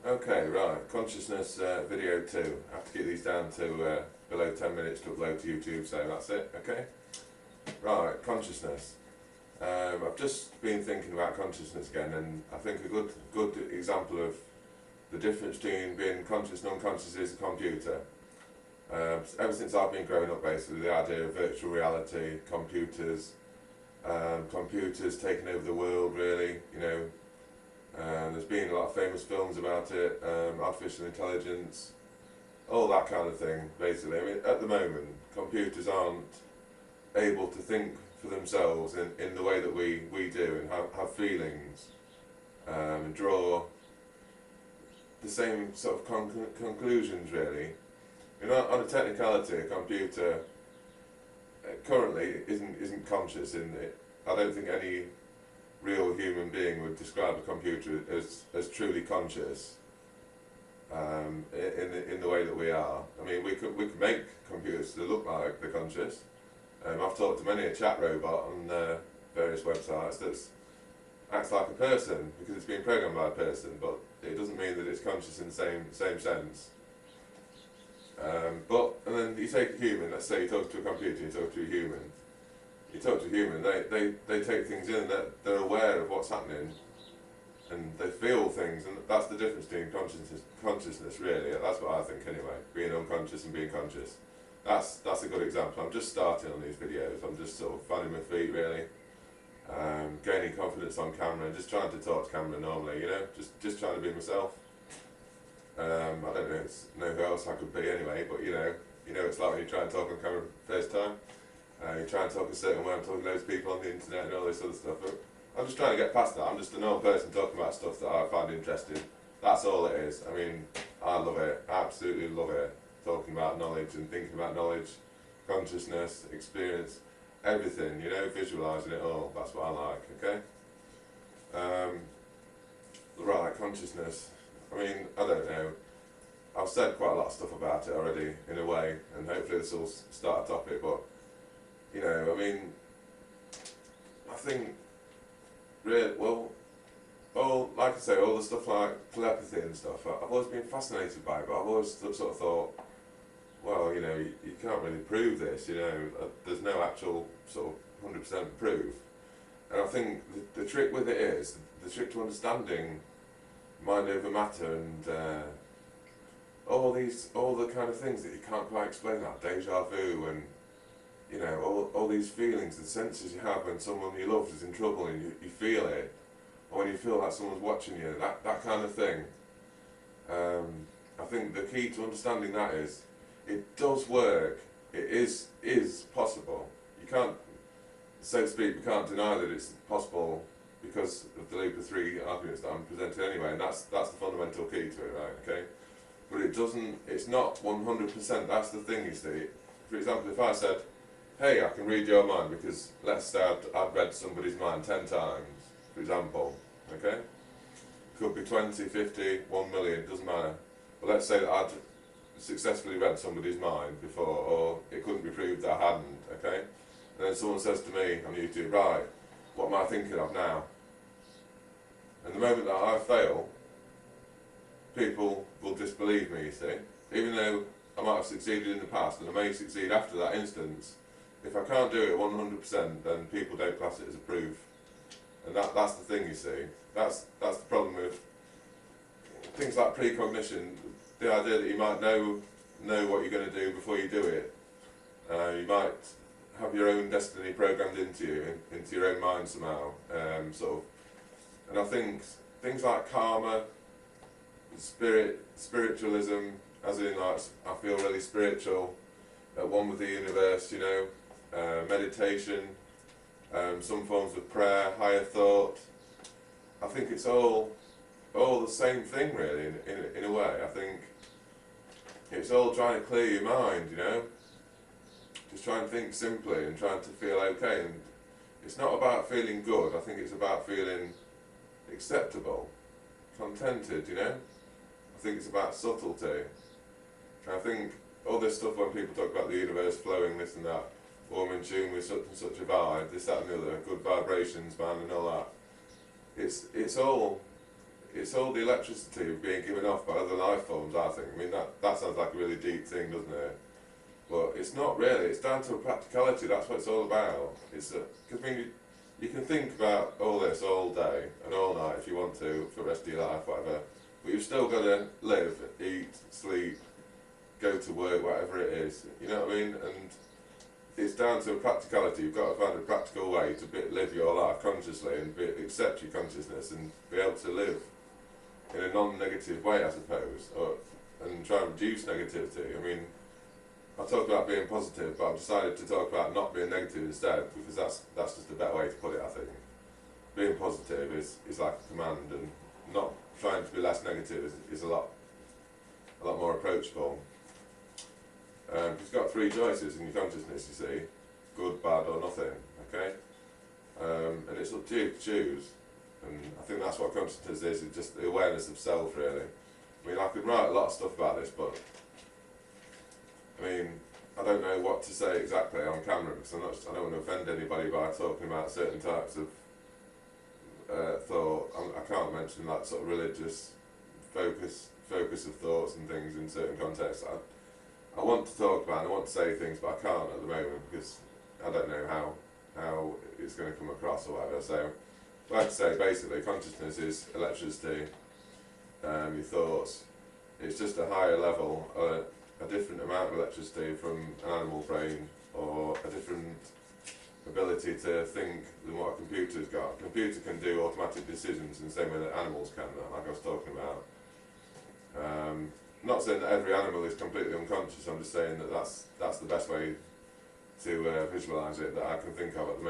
Okay, right, consciousness video 2. I have to keep these down to below 10 minutes to upload to YouTube, so that's it, okay? Right, consciousness. I've just been thinking about consciousness again, and I think a good example of the difference between being conscious and unconscious is a computer. Ever since I've been growing up, basically, the idea of virtual reality, computers taking over the world, really, you know. There's been a lot of famous films about it, artificial intelligence, all that kind of thing, basically. I mean, at the moment, computers aren't able to think for themselves in the way that we do, and have feelings, and draw the same sort of conclusions, really. You know, on a technicality, a computer currently isn't conscious in it. I don't think any real human being would describe a computer as truly conscious in the way that we are. I mean, we could make computers to look like they're conscious. I've talked to many a chat robot on various websites that acts like a person because it's been programmed by a person, but it doesn't mean that it's conscious in the same sense. And then you take a human, let's say you talk to a computer, you talk to a human. You talk to a human, they take things in, they're aware of what's happening, and they feel things, and that's the difference between consciousness really. That's what I think anyway, being unconscious and being conscious. That's a good example. I'm just starting on these videos, I'm just sort of finding my feet really, gaining confidence on camera, and just trying to talk to camera normally, you know, just trying to be myself. I don't know who else I could be anyway, but you know it's like when you try and talk on camera for the first time. You try and talk a certain way, I'm talking to those people on the internet and all this other stuff. But I'm just trying to get past that. I'm just a normal person talking about stuff that I find interesting. That's all it is. I mean, I love it, absolutely love it. Talking about knowledge and thinking about knowledge, consciousness, experience, everything, you know, visualising it all. That's what I like, okay? Right, consciousness. I mean, I don't know. I've said quite a lot of stuff about it already, in a way, and hopefully this will start a topic, but you know, I mean, I think, really, well, like I say, all the stuff like telepathy and stuff, I've always been fascinated by it, but I've always sort of thought, well, you know, you can't really prove this, you know, there's no actual sort of 100% proof. And I think the trick with it is, the trick to understanding mind over matter and all the kind of things that you can't quite explain, like deja vu and you know, all these feelings, the senses you have when someone you love is in trouble and you feel it, or when you feel like someone's watching you, that kind of thing. I think the key to understanding that is, it does work, it is possible. You can't, so to speak, you can't deny that it's possible because of the loop of 3 arguments that I'm presenting anyway, and that's the fundamental key to it, right, okay? But it's not 100%, that's the thing, you see. For example, if I said, hey, I can read your mind because, let's say I've read somebody's mind 10 times, for example, okay? Could be 20, 50, 1 million, doesn't matter. But let's say that I'd successfully read somebody's mind before, or it couldn't be proved that I hadn't, okay? And then someone says to me on YouTube, right, what am I thinking of now? And the moment that I fail, people will disbelieve me, you see? Even though I might have succeeded in the past, and I may succeed after that instance, if I can't do it 100%, then people don't class it as a proof. And that's the thing, you see. That's the problem with things like precognition, the idea that you might know what you're going to do before you do it. You might have your own destiny programmed into you, into your own mind somehow, sort of. And I think things like karma, spiritualism, as in like, I feel really spiritual, at one with the universe, you know, meditation, some forms of prayer, higher thought. I think it's all the same thing really, in a way. I think it's all trying to clear your mind, you know, just trying to think simply and trying to feel okay. And it's not about feeling good, I think it's about feeling acceptable, contented, you know. I think it's about subtlety. And I think all this stuff when people talk about the universe flowing, this and that, warm in tune with such and such a vibe, this, that and the other, good vibrations, man, and all that. It's all it's all the electricity being given off by other life forms, I think. I mean, that sounds like a really deep thing, doesn't it? But it's not really. It's down to a practicality. That's what it's all about. It's because I mean, you can think about all this all day and all night if you want to for the rest of your life, whatever. But you've still got to live, eat, sleep, go to work, whatever it is. You know what I mean? And it's down to a practicality. You've got to find a practical way to live your life consciously and accept your consciousness and be able to live in a non-negative way, I suppose, and try and reduce negativity. I mean, I talk about being positive, but I've decided to talk about not being negative instead, because that's just a better way to put it, I think. Being positive is like a command, and not trying to be less negative is a lot more approachable. You've got three choices in your consciousness, you see: good, bad, or nothing. Okay, and it's up to you to choose. And I think that's what consciousness is. It's just the awareness of self, really. I mean, I could write a lot of stuff about this, but I mean, I don't know what to say exactly on camera because I don't want to offend anybody by talking about certain types of thought. I can't mention that sort of religious focus of thoughts and things in certain contexts. I want to talk about and I want to say things, but I can't at the moment because I don't know how it's going to come across or whatever. So, like I say, basically, consciousness is electricity. Your thoughts. It's just a higher level, a different amount of electricity from an animal brain, or a different ability to think than what a computer's got. A computer can do automatic decisions in the same way that animals can, like I was talking about. Not saying that every animal is completely unconscious, I'm just saying that that's the best way to visualise it that I can think of at the